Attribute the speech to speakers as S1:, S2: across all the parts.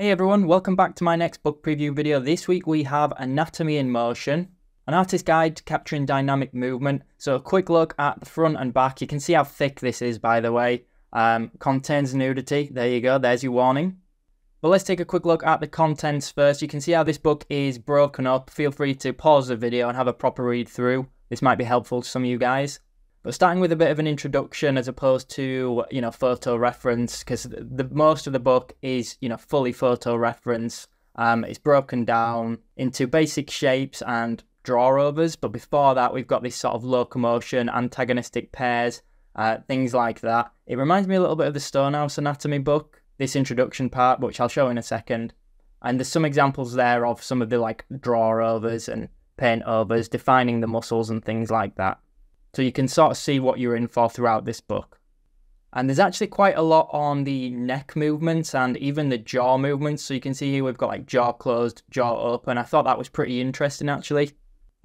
S1: Hey everyone, welcome back to my next book preview video. This week we have Anatomy in Motion, an artist's guide to capturing dynamic movement. So a quick look at the front and back. You can see how thick this is, by the way. Contains nudity. There you go, there's your warning. But let's take a quick look at the contents first. You can see how this book is broken up. Feel free to pause the video and have a proper read through. This might be helpful to some of you guys. But starting with a bit of an introduction as opposed to, photo reference, because most of the book is, fully photo reference. It's broken down into basic shapes and draw-overs, but before that we've got this sort of locomotion, antagonistic pairs, things like that. It reminds me a little bit of the Stonehouse Anatomy book, this introduction part, which I'll show in a second. And there's some examples there of some of the draw-overs and paint-overs, defining the muscles and things like that. So you can sort of see what you're in for throughout this book. And there's actually quite a lot on the neck movements and even the jaw movements. So you can see here we've got jaw closed, jaw open. I thought that was pretty interesting actually.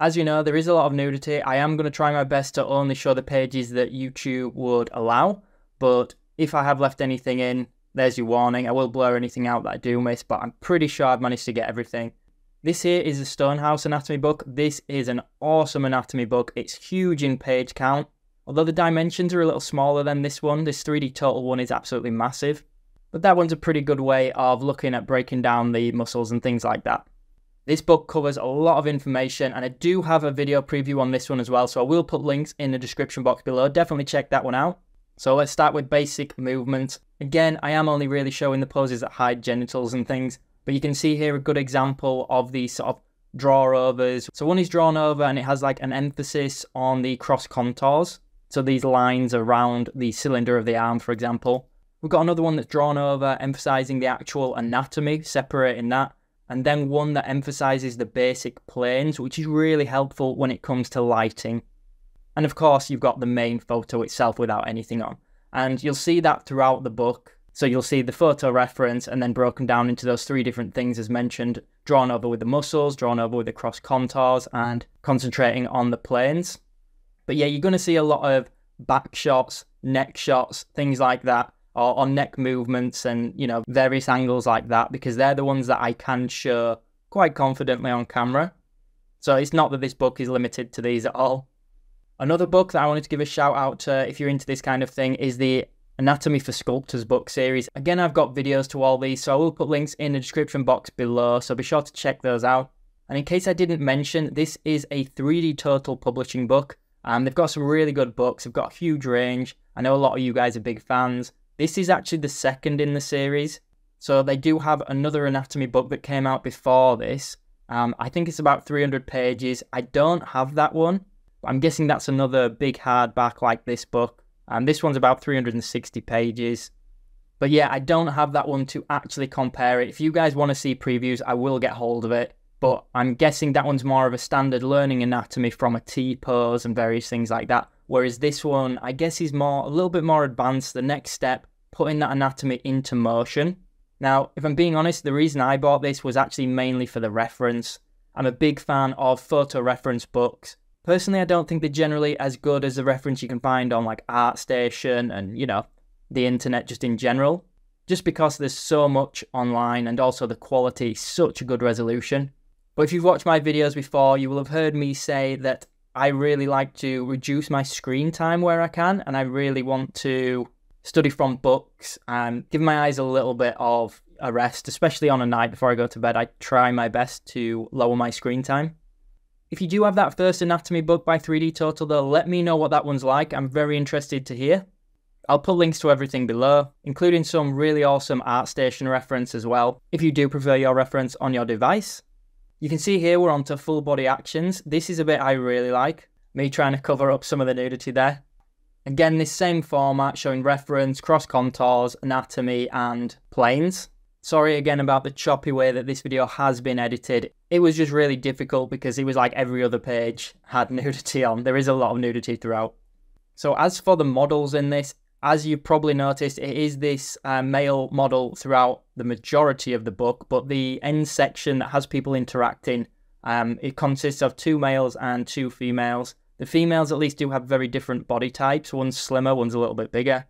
S1: As you know, there is a lot of nudity. I am going to try my best to only show the pages that YouTube would allow. But if I have left anything in, there's your warning. I will blur anything out that I do miss, but I'm pretty sure I've managed to get everything. This here is a Stonehouse Anatomy book. This is an awesome anatomy book. It's huge in page count. Although the dimensions are a little smaller than this one, this 3dtotal one is absolutely massive. But that one's a pretty good way of looking at breaking down the muscles and things like that. This book covers a lot of information, and I do have a video preview on this one as well, so I will put links in the description box below. Definitely check that one out. So let's start with basic movement. Again, I am only really showing the poses that hide genitals and things. But you can see here a good example of these sort of draw-overs. So one is drawn over and it has an emphasis on the cross contours. So these lines around the cylinder of the arm, for example. We've got another one that's drawn over, emphasizing the actual anatomy, separating that. And then one that emphasizes the basic planes, which is really helpful when it comes to lighting. And of course, you've got the main photo itself without anything on. And you'll see that throughout the book. So you'll see the photo reference and then broken down into those three different things as mentioned, drawn over with the muscles, drawn over with the cross contours, and concentrating on the planes. But yeah, you're going to see a lot of back shots, neck shots, things like that, or neck movements and, various angles like that, because they're the ones that I can show quite confidently on camera. So it's not that this book is limited to these at all. Another book that I wanted to give a shout out to if you're into this kind of thing is the Anatomy for Sculptors book series. Again, I've got videos to all these, so I will put links in the description box below, so be sure to check those out. And in case I didn't mention, this is a 3dtotal publishing book. They've got some really good books. They've got a huge range. I know a lot of you guys are big fans. This is actually the second in the series. So they do have another anatomy book that came out before this. I think it's about 300 pages. I don't have that one, but I'm guessing that's another big hardback like this book. This one's about 360 pages. But yeah, I don't have that one to actually compare it. If you guys want to see previews, I will get hold of it. But I'm guessing that one's more of a standard learning anatomy from a T-pose and various things like that. Whereas this one, I guess, is a little bit more advanced. The next step, putting that anatomy into motion. Now, if I'm being honest, the reason I bought this was actually mainly for the reference. I'm a big fan of photo reference books. Personally, I don't think they're generally as good as the reference you can find on ArtStation and, the internet just in general. Just because there's so much online and also the quality is such a good resolution. But if you've watched my videos before, you will have heard me say that I really like to reduce my screen time where I can. And I really want to study from books and give my eyes a little bit of a rest, especially on a night before I go to bed. I try my best to lower my screen time. If you do have that first anatomy book by 3dtotal though, let me know what that one's like. I'm very interested to hear. I'll put links to everything below, including some really awesome ArtStation reference as well, if you do prefer your reference on your device. You can see here we're onto full body actions. This is a bit I really like, me trying to cover up some of the nudity there. Again, this same format showing reference, cross contours, anatomy and planes. Sorry again about the choppy way that this video has been edited. It was just really difficult because it was like every other page had nudity on. There is a lot of nudity throughout. So as for the models in this, as you've probably noticed, it is this male model throughout the majority of the book, but the end section that has people interacting, it consists of 2 males and 2 females. The females at least do have very different body types. One's slimmer, one's a little bit bigger.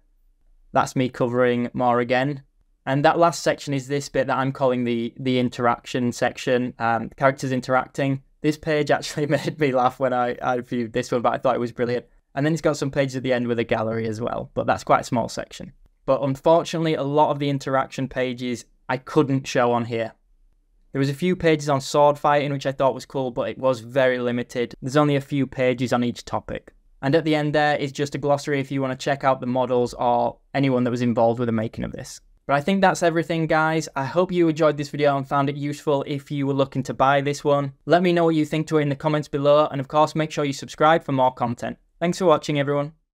S1: That's me covering more again. And that last section is this bit that I'm calling the interaction section, characters interacting. This page actually made me laugh when I viewed this one, but I thought it was brilliant. And then it's got some pages at the end with a gallery as well, but that's quite a small section. But unfortunately, a lot of the interaction pages I couldn't show on here. There was a few pages on sword fighting, which I thought was cool, but it was very limited. There's only a few pages on each topic. And at the end there is just a glossary if you want to check out the models or anyone that was involved with the making of this. But I think that's everything, guys. I hope you enjoyed this video and found it useful if you were looking to buy this one. Let me know what you think to it in the comments below, and of course make sure you subscribe for more content. Thanks for watching, everyone.